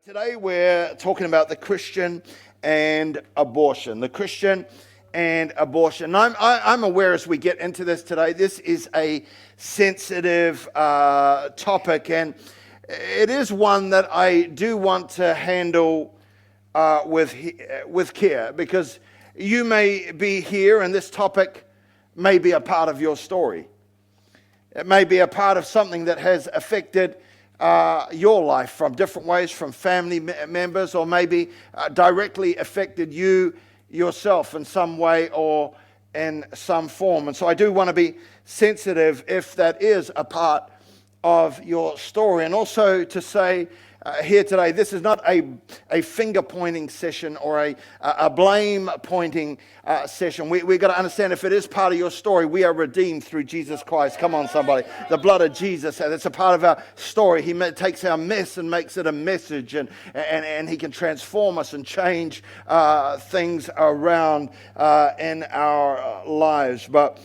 Today we're talking about the Christian and abortion. The Christian and abortion. I'm aware as we get into this today, this is a sensitive topic, and it is one that I do want to handle with care, because you may be here and this topic may be a part of your story. It may be a part of something that has affected your life from different ways, from family members, or maybe directly affected you yourself in some way or in some form. And so I do want to be sensitive if that is a part of your story. And also to say here today, this is not a finger-pointing session or a blame-pointing session. We've got to understand, if it is part of your story, we are redeemed through Jesus Christ. Come on, somebody. The blood of Jesus, and it's a part of our story. He takes our mess and makes it a message, and He can transform us and change things around in our lives. But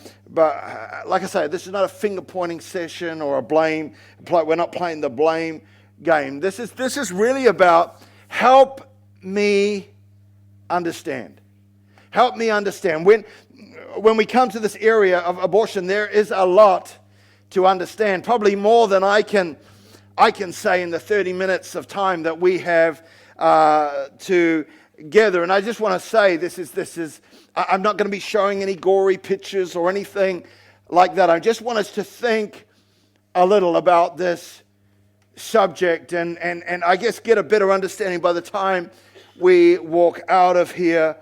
like I say, this is not a finger-pointing session or a blame. We're not playing the blame game. This is really about help me understand. Help me understand. When we come to this area of abortion, there is a lot to understand, probably more than I can say in the 30 minutes of time that we have together. And I just want to say, this is I'm not going to be showing any gory pictures or anything like that. I just want us to think a little about this subject and I guess get a better understanding by the time we walk out of here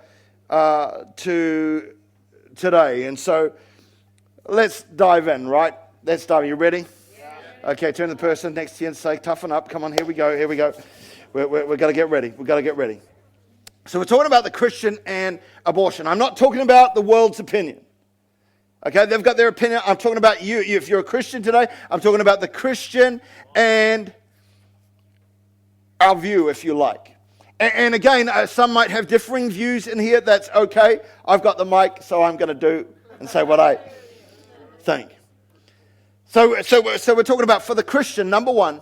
to today. And so let's dive in, right? Let's dive in. You ready? Yeah. Okay, turn to the person next to you and say, toughen up. Come on, here we go. We've got to get ready. So we're talking about the Christian and abortion. I'm not talking about the world's opinion. Okay, they've got their opinion. I'm talking about you. If you're a Christian today, I'm talking about the Christian and our view, if you like. And again, some might have differing views in here. That's okay. I've got the mic, so I'm going to do and say what I think. So we're talking about, for the Christian, number one,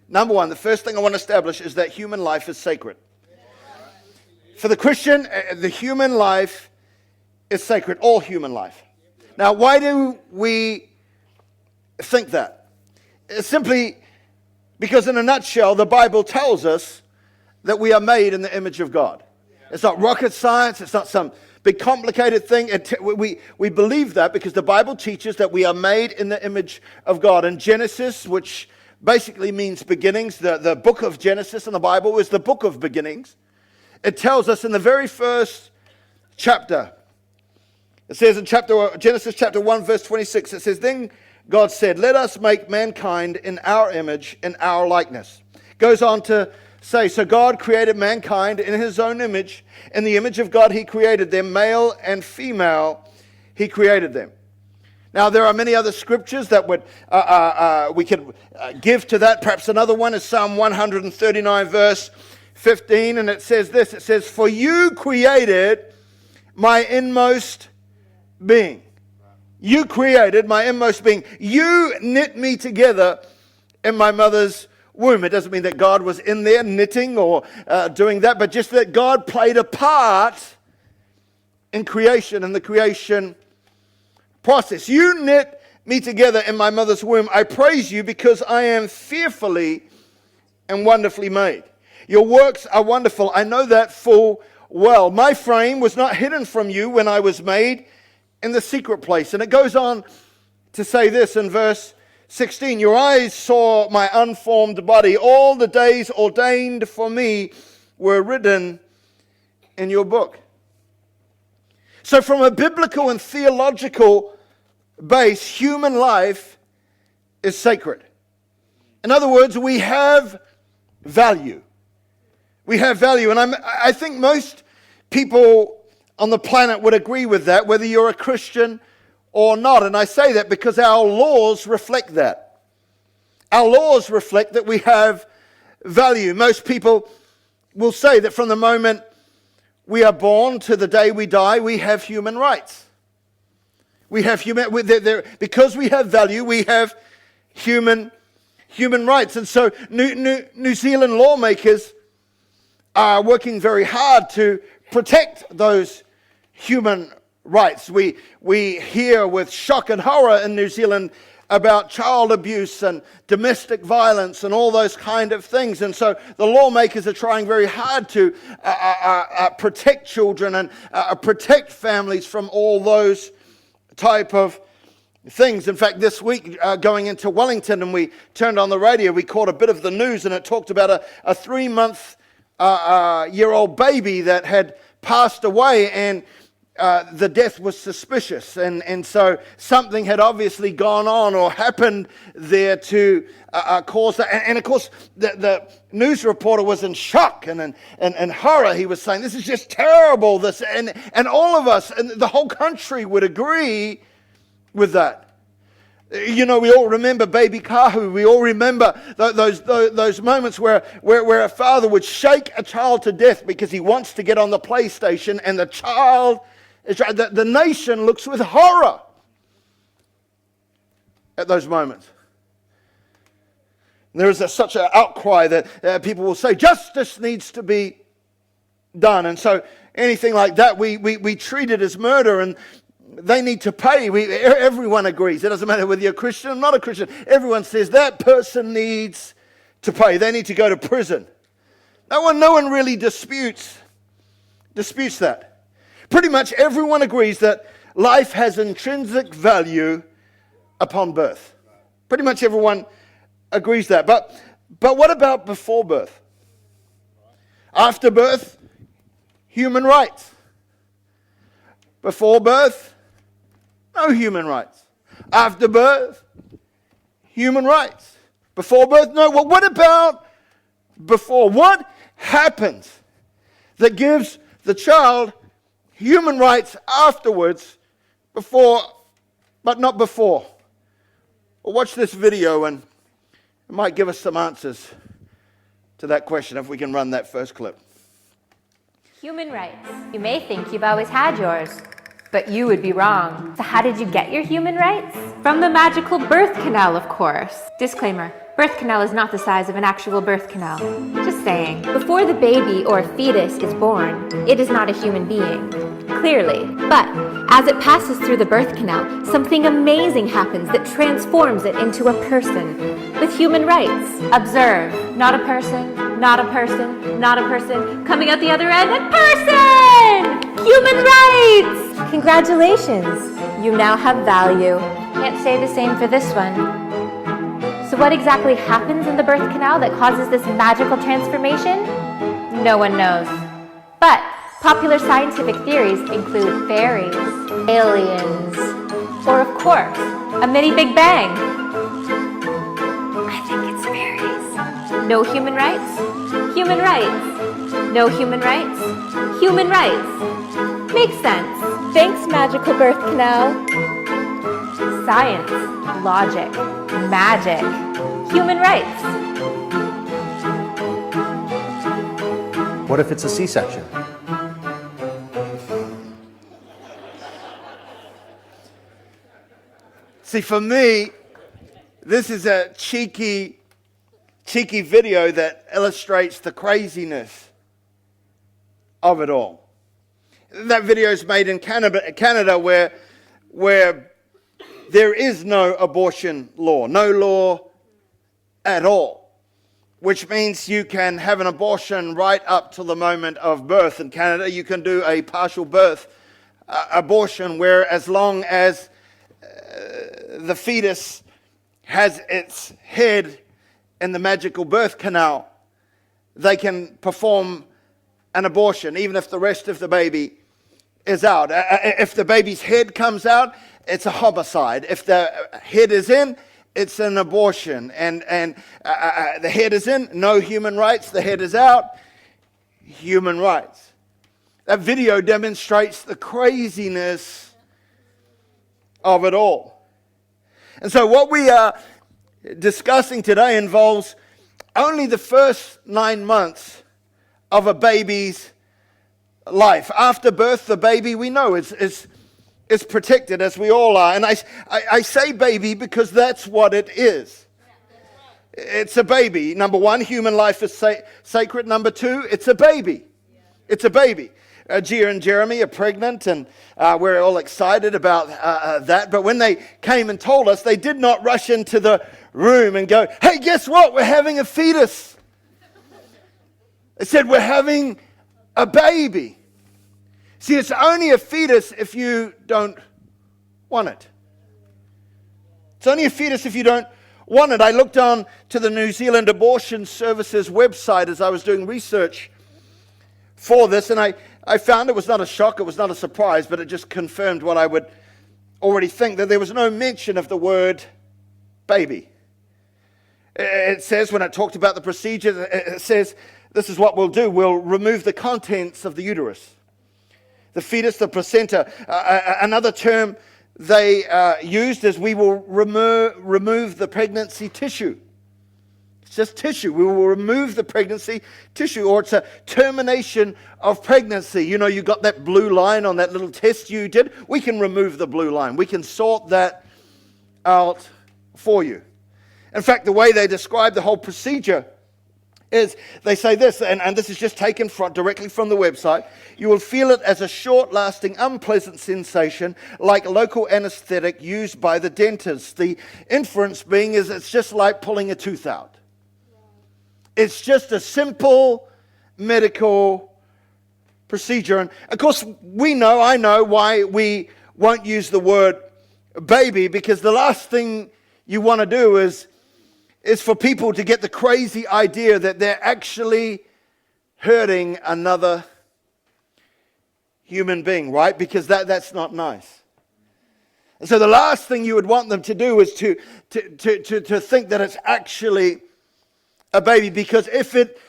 the first thing I want to establish is that human life is sacred. For the Christian, the human life is sacred. All human life. Now, why do we think that? It's simply because, in a nutshell, the Bible tells us that we are made in the image of God. It's not rocket science. It's not some big complicated thing. We believe that because the Bible teaches that we are made in the image of God. In Genesis, which basically means beginnings, the book of Genesis in the Bible is the book of beginnings. It tells us in the very first chapter, it says in Genesis chapter 1, verse 26, it says, "Then God said, let us make mankind in our image, in our likeness." Goes on to say, so God created mankind in His own image. In the image of God He created them, male and female He created them. Now there are many other scriptures that we could give to that. Perhaps another one is Psalm 139, verse 15, and it says this. It says, "For you created my inmost being." You created my inmost being. You knit me together in my mother's womb. It doesn't mean that God was in there knitting or doing that, but just that God played a part in creation, in the creation process. You knit me together in my mother's womb. I praise you because I am fearfully and wonderfully made. Your works are wonderful. I know that full well. My frame was not hidden from you when I was made in the secret place. And it goes on to say this in verse 16. Your eyes saw my unformed body. All the days ordained for me were written in your book. So from a biblical and theological base, human life is sacred. In other words, we have value. We have value. And I think most people on the planet would agree with that, whether you're a Christian or not. And I say that because our laws reflect that. Our laws reflect that we have value. Most people will say that from the moment we are born to the day we die, we have human rights. Because we have value, we have human rights. And so New Zealand lawmakers are working very hard to protect those human rights. We hear with shock and horror in New Zealand about child abuse and domestic violence and all those kind of things. And so the lawmakers are trying very hard to protect children and protect families from all those type of things. In fact, this week, going into Wellington, and we turned on the radio, we caught a bit of the news, and it talked about a 3-month-year-old baby that had passed away, and the death was suspicious, and so something had obviously gone on or happened there to cause that. And of course, the news reporter was in shock and horror. He was saying, "This is just terrible." And all of us, and the whole country would agree with that. You know, we all remember baby Kahu. We all remember those moments where a father would shake a child to death because he wants to get on the PlayStation, and the child. The nation looks with horror at those moments. There is such an outcry that people will say justice needs to be done, and so anything like that we treat it as murder, and they need to pay. Everyone agrees. It doesn't matter whether you're a Christian or not a Christian. Everyone says that person needs to pay. They need to go to prison. No one really disputes that. Pretty much everyone agrees that life has intrinsic value upon birth. Pretty much everyone agrees that. But what about before birth? After birth, human rights. Before birth, no human rights. After birth, human rights. Before birth, no. Well, what about before? What happens that gives the child human rights afterwards, before, but not before? Well, watch this video and it might give us some answers to that question if we can run that first clip. Human rights. You may think you've always had yours, but you would be wrong. So how did you get your human rights? From the magical birth canal, of course. Disclaimer. Birth canal is not the size of an actual birth canal. Just saying. Before the baby or fetus is born, it is not a human being. Clearly. But as it passes through the birth canal, something amazing happens that transforms it into a person with human rights. Observe. Not a person, not a person, not a person. Coming out the other end, a person! Human rights! Congratulations. You now have value. Can't say the same for this one. So what exactly happens in the birth canal that causes this magical transformation? No one knows. But popular scientific theories include fairies, aliens, or of course, a mini Big Bang. I think it's fairies. No human rights? Human rights. No human rights? Human rights. Makes sense. Thanks, magical birth canal. Science, logic, magic, human rights. What if it's a C-section? See, for me, this is a cheeky video that illustrates the craziness of it all. That video is made in Canada where there is no abortion law, no law at all, which means you can have an abortion right up to the moment of birth. In Canada, you can do a partial birth abortion where as long as the fetus has its head in the magical birth canal, they can perform an abortion, even if the rest of the baby is out. If the baby's head comes out, it's a homicide. If the head is in, it's an abortion. And the head is in, no human rights. The head is out, human rights. That video demonstrates the craziness of it all. And so what we are discussing today involves only the first 9 months of a baby's life. After birth, the baby, we know, is protected, as we all are. And I say baby because that's what it is. It's a baby. Number one, human life is sacred. Number two, it's a baby. It's a baby. Gia and Jeremy are pregnant, and we're all excited about that. But when they came and told us, they did not rush into the room and go, "Hey, guess what? We're having a fetus." They said, "We're having a baby." See, it's only a fetus if you don't want it. It's only a fetus if you don't want it. I looked on to the New Zealand Abortion Services website as I was doing research for this, and I found it was not a shock, it was not a surprise, but it just confirmed what I would already think, that there was no mention of the word baby. It says, when it talked about the procedure, it says, this is what we'll do. We'll remove the contents of the uterus, the fetus, the placenta. Another term they used is we will remove the pregnancy tissue. It's just tissue. We will remove the pregnancy tissue, or it's a termination of pregnancy. You know, you got that blue line on that little test you did. We can remove the blue line. We can sort that out for you. In fact, the way they describe the whole procedure is they say this, and this is just taken directly from the website. You will feel it as a short-lasting, unpleasant sensation like local anesthetic used by the dentist. The inference being is it's just like pulling a tooth out. It's just a simple medical procedure. And of course, I know why we won't use the word baby, because the last thing you want to do is for people to get the crazy idea that they're actually hurting another human being, right? Because that's not nice. And so the last thing you would want them to do is to think that it's actually a baby, because if it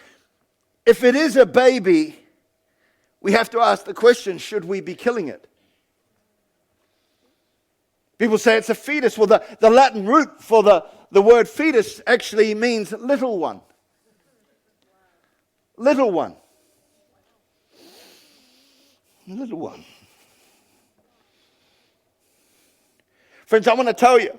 is a baby, we have to ask the question, should we be killing it? People say it's a fetus. Well, the Latin root for the word fetus actually means little one. Little one. Little one. Friends, I want to tell you,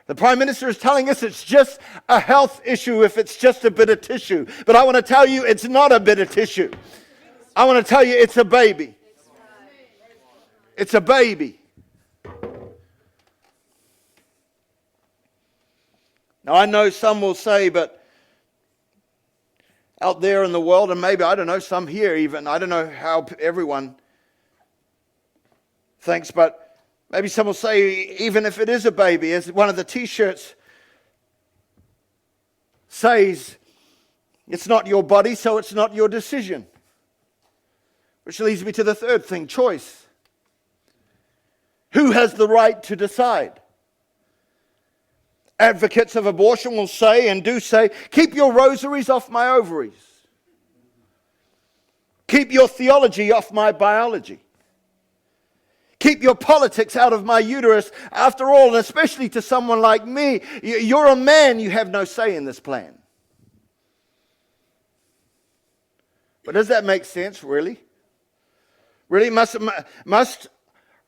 the Prime Minister is telling us it's just a health issue if it's just a bit of tissue. But I want to tell you it's not a bit of tissue. I want to tell you it's a baby. It's a baby. Now, I know some will say, but out there in the world, and maybe, I don't know, some here even, I don't know how everyone thinks, but maybe some will say, even if it is a baby, as one of the t-shirts says, it's not your body, so it's not your decision. Which leads me to the third thing, choice. Who has the right to decide? Advocates of abortion will say and do say, keep your rosaries off my ovaries. Keep your theology off my biology. Keep your politics out of my uterus. After all, and especially to someone like me, you're a man, you have no say in this plan. But does that make sense, really? Really, must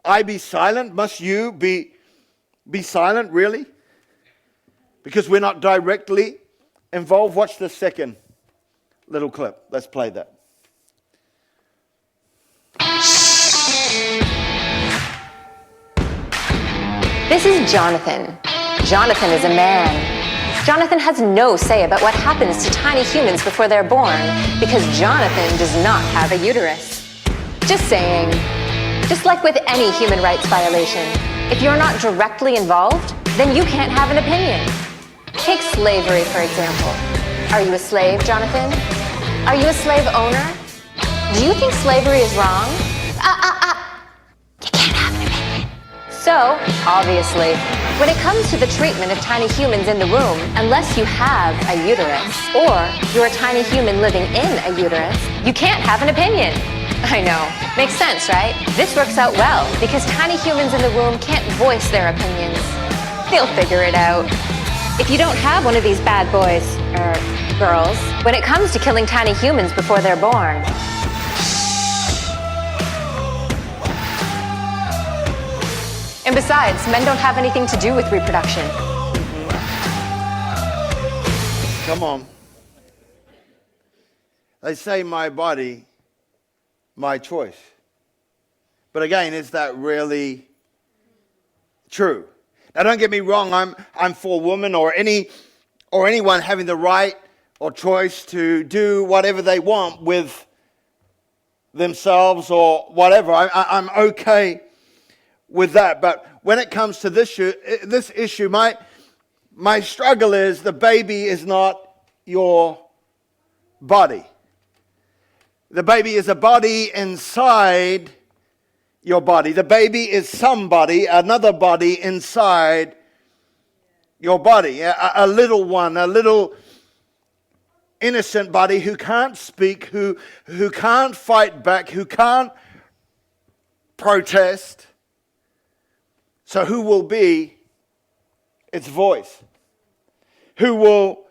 I be silent? Must you be silent, really? Because we're not directly involved. Watch the second little clip. Let's play that. This is Jonathan. Jonathan is a man. Jonathan has no say about what happens to tiny humans before they're born because Jonathan does not have a uterus. Just saying. Just like with any human rights violation, if you're not directly involved, then you can't have an opinion. Take slavery, for example. Are you a slave, Jonathan? Are you a slave owner? Do you think slavery is wrong? You can't have an opinion. So, obviously, when it comes to the treatment of tiny humans in the womb, unless you have a uterus, or you're a tiny human living in a uterus, you can't have an opinion. I know. Makes sense, right? This works out well because tiny humans in the womb can't voice their opinions. They'll figure it out. If you don't have one of these bad boys, or girls, when it comes to killing tiny humans before they're born, And besides, men don't have anything to do with reproduction. Come on. They say my body, my choice. But again, is that really true? Now, don't get me wrong. I'm for women or anyone having the right or choice to do whatever they want with themselves or whatever. I'm okay with that. But when it comes to this issue, my struggle is the baby is not your body. The baby is a body inside your body. The baby is somebody, another body inside your body. A little one, a little innocent body who can't speak, who can't fight back, who can't protest. So who will be its voice? Who will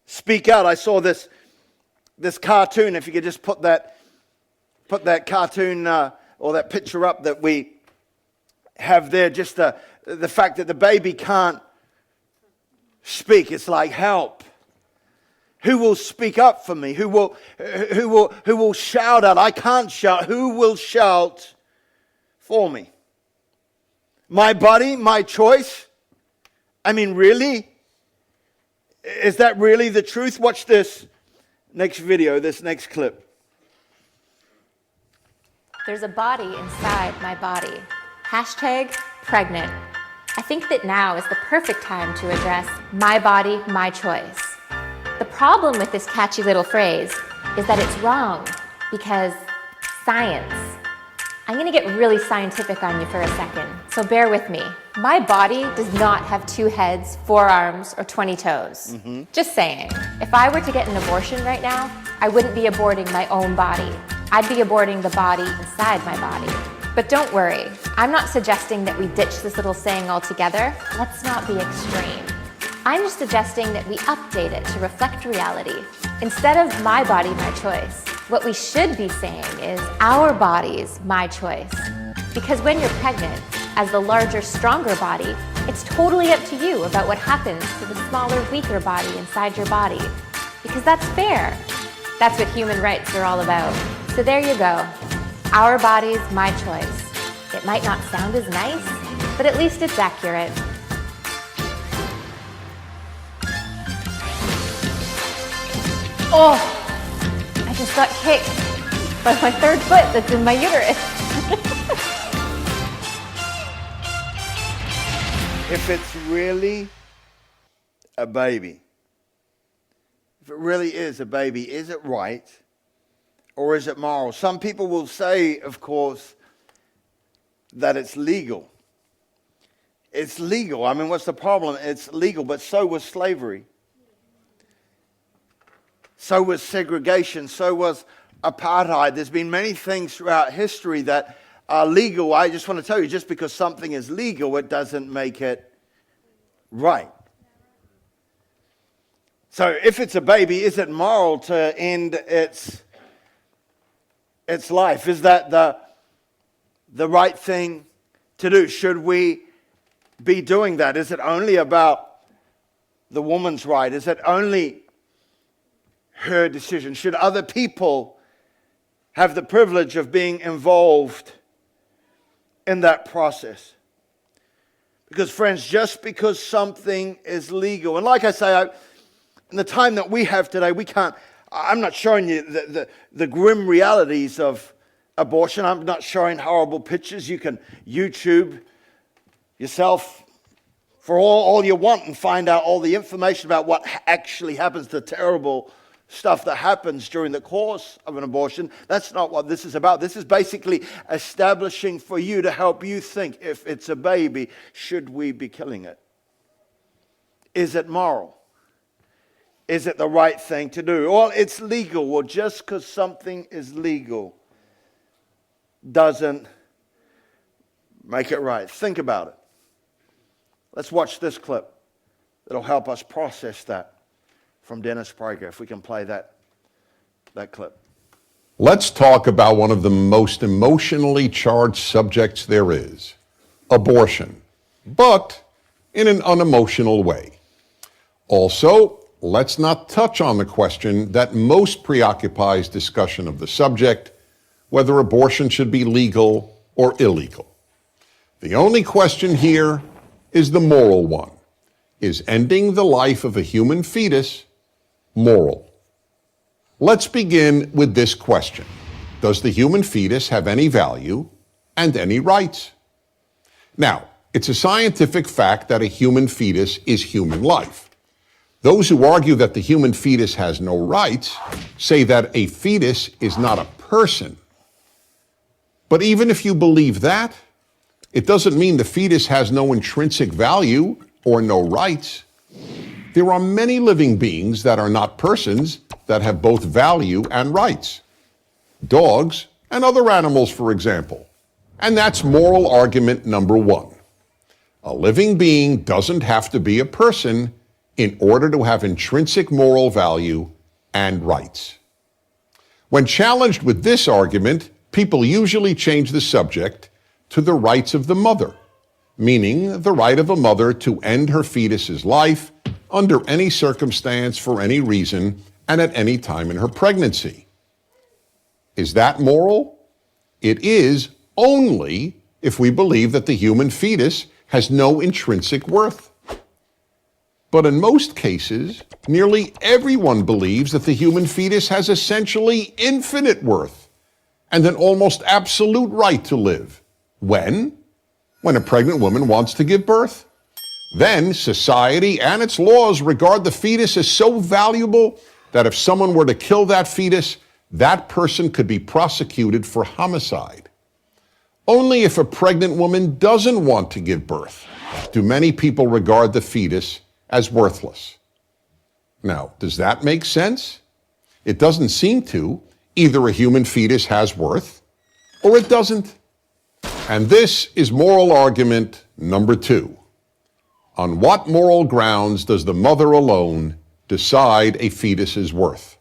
speak out? I saw this cartoon. If you could just put that cartoon or that picture up that we have there, just the fact that the baby can't speak. It's like, help. Who will speak up for me? Who will shout out? I can't shout. Who will shout for me? My body, my choice? I mean, really? Is that really the truth? Watch this next video, this next clip. There's a body inside my body. Hashtag pregnant. I think that now is the perfect time to address my body, my choice. The problem with this catchy little phrase is that it's wrong because science. I'm going to get really scientific on you for a second, so bear with me. My body does not have 2 heads, 4 arms, or 20 toes. Just saying. If I were to get an abortion right now, I wouldn't be aborting my own body. I'd be aborting the body inside my body. But don't worry, I'm not suggesting that we ditch this little saying altogether. Let's not be extreme. I'm just suggesting that we update it to reflect reality. Instead of my body, my choice, what we should be saying is our bodies, my choice. Because when you're pregnant, as the larger, stronger body, it's totally up to you about what happens to the smaller, weaker body inside your body. Because that's fair. That's what human rights are all about. So there you go. Our bodies, my choice. It might not sound as nice, but at least it's accurate. Oh, I just got kicked by my 3rd foot that's in my uterus. If it's really a baby, if it really is a baby, is it right or is it moral? Some people will say, of course, that it's legal. It's legal. I mean, what's the problem? It's legal, but so was slavery. So was segregation. So was apartheid. There's been many things throughout history that are legal. I just want to tell you, just because something is legal, it doesn't make it right. So if it's a baby, is it moral to end its life? Is that the right thing to do? Should we be doing that? Is it only about the woman's right? Is it only her decision? Should other people have the privilege of being involved in that process? Because friends, just because something is legal, and like I say, in the time that we have today, I'm not showing you the grim realities of abortion. I'm not showing horrible pictures. You can YouTube yourself for all you want and find out all the information about what actually happens, the terrible stuff that happens during the course of an abortion. That's not what this is about. This is basically establishing for you to help you think, if it's a baby, should we be killing it? Is it moral? Is it the right thing to do? Well, it's legal. Well, just because something is legal doesn't make it right. Think about it. Let's watch this clip. It'll help us process that from Dennis Prager, if we can play that clip. Let's talk about one of the most emotionally charged subjects there is, abortion, but in an unemotional way. Also, let's not touch on the question that most preoccupies discussion of the subject, whether abortion should be legal or illegal. The only question here is the moral one. Is ending the life of a human fetus moral? Let's begin with this question. Does the human fetus have any value and any rights? Now, it's a scientific fact that a human fetus is human life. Those who argue that the human fetus has no rights say that a fetus is not a person. But even if you believe that, it doesn't mean the fetus has no intrinsic value or no rights. There are many living beings that are not persons that have both value and rights. Dogs and other animals, for example. And that's moral argument number one. A living being doesn't have to be a person in order to have intrinsic moral value and rights. When challenged with this argument, people usually change the subject to the rights of the mother, meaning the right of a mother to end her fetus's life under any circumstance, for any reason, and at any time in her pregnancy. Is that moral? It is only if we believe that the human fetus has no intrinsic worth. But in most cases, nearly everyone believes that the human fetus has essentially infinite worth and an almost absolute right to live. When? When a pregnant woman wants to give birth. Then society and its laws regard the fetus as so valuable that if someone were to kill that fetus, that person could be prosecuted for homicide. Only if a pregnant woman doesn't want to give birth do many people regard the fetus as worthless. Now, does that make sense? It doesn't seem to. Either a human fetus has worth or it doesn't. And this is moral argument number two. On what moral grounds does the mother alone decide a fetus's worth?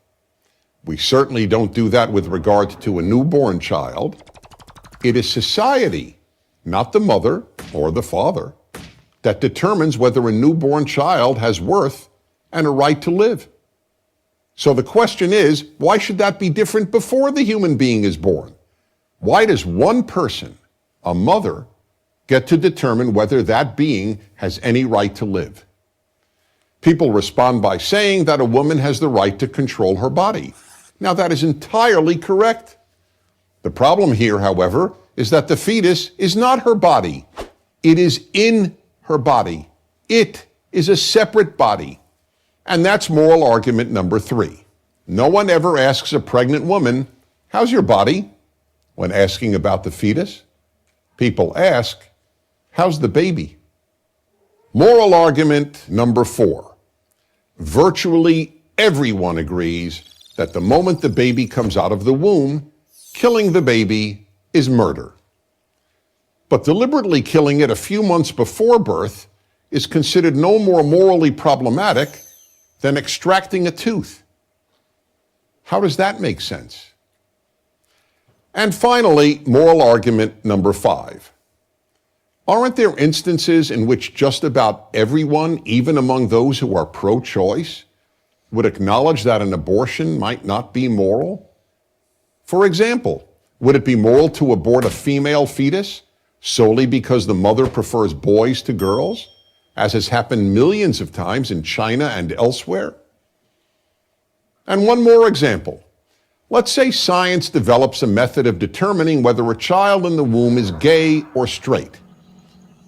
We certainly don't do that with regard to a newborn child. It is society, not the mother or the father, that determines whether a newborn child has worth and a right to live. So the question is, why should that be different before the human being is born? Why does one person, a mother, get to determine whether that being has any right to live? People respond by saying that a woman has the right to control her body. Now, that is entirely correct. The problem here, however, is that the fetus is not her body. It is in her body. It is a separate body. And that's moral argument number three. No one ever asks a pregnant woman, "How's your body?" when asking about the fetus. People ask, "How's the baby?" Moral argument number four. Virtually everyone agrees that the moment the baby comes out of the womb, killing the baby is murder. But deliberately killing it a few months before birth is considered no more morally problematic than extracting a tooth. How does that make sense? And finally, moral argument number five. Aren't there instances in which just about everyone, even among those who are pro-choice, would acknowledge that an abortion might not be moral? For example, would it be moral to abort a female fetus solely because the mother prefers boys to girls, as has happened millions of times in China and elsewhere? And one more example. Let's say science develops a method of determining whether a child in the womb is gay or straight.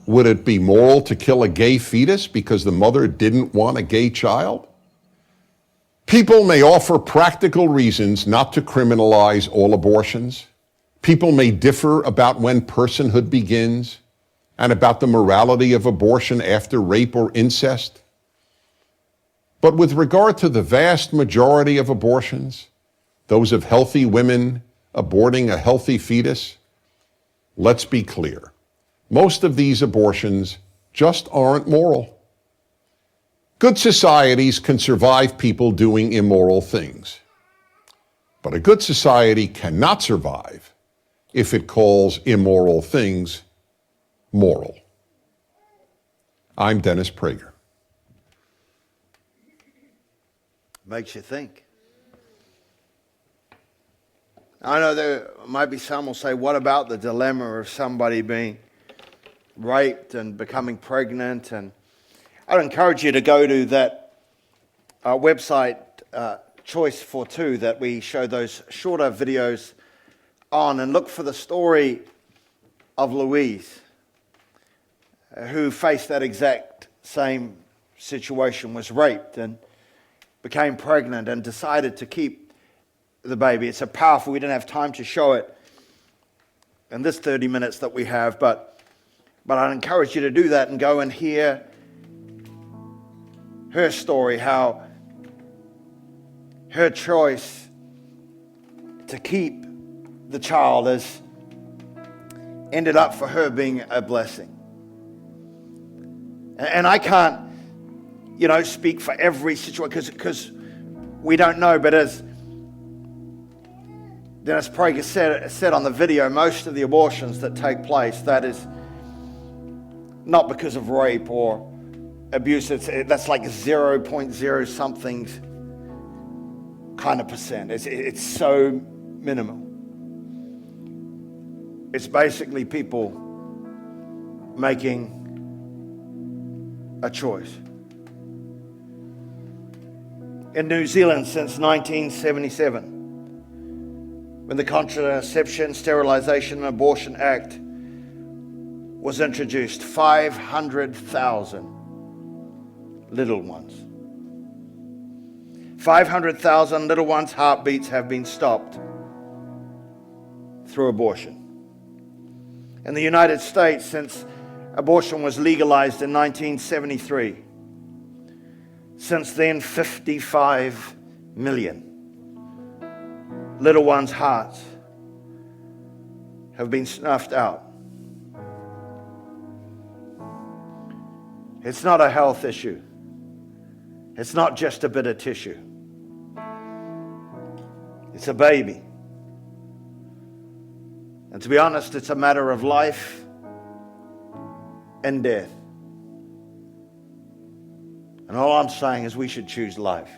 Would it be moral to kill a gay fetus because the mother didn't want a gay child? People may offer practical reasons not to criminalize all abortions. People may differ about when personhood begins and about the morality of abortion after rape or incest. But with regard to the vast majority of abortions, those of healthy women aborting a healthy fetus, let's be clear. Most of these abortions just aren't moral. Good societies can survive people doing immoral things. But a good society cannot survive if it calls immoral things moral. I'm Dennis Prager. Makes you think. I know there might be some will say, what about the dilemma of somebody being raped and becoming pregnant? And I'd encourage you to go to that website, Choice for Two, that we show those shorter videos on, and look for the story of Louise, who faced that exact same situation, was raped and became pregnant and decided to keep the baby. It's a powerful, we didn't have time to show it in this 30 minutes that we have, but I'd encourage you to do that and go and hear her story, how her choice to keep the child has ended up for her being a blessing. And I can't, speak for every situation because we don't know, but as Dennis Prager said on the video, most of the abortions that take place, that is not because of rape or abuse. That's like 0.0 something kind of percent. It's so minimal. It's basically people making a choice. In New Zealand since 1977, when the Contraception, Sterilisation and Abortion Act was introduced, 500,000 little ones. 500,000 little ones' heartbeats have been stopped through abortion. In the United States, since abortion was legalized in 1973, since then 55 million little ones' hearts have been snuffed out. It's not a health issue. It's not just a bit of tissue. It's a baby. And to be honest, it's a matter of life and death. And all I'm saying is we should choose life.